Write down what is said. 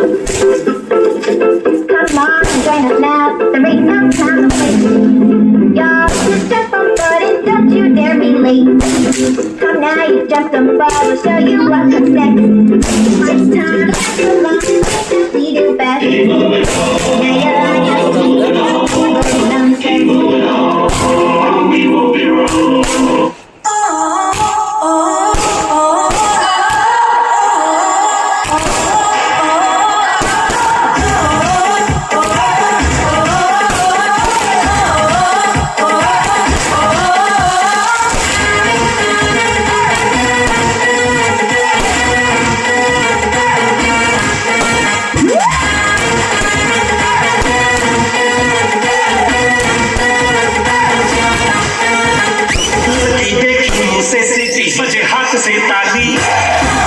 Come on, join us now. There ain't no time to waste. Y'all just jump on board and don't you dare be late. Come now, you jumped on board. We'll show you what comes next. It's time to have a long that we do best. Now you're on your feet. Working on the We will be wrong. मुझे हाथ से ताली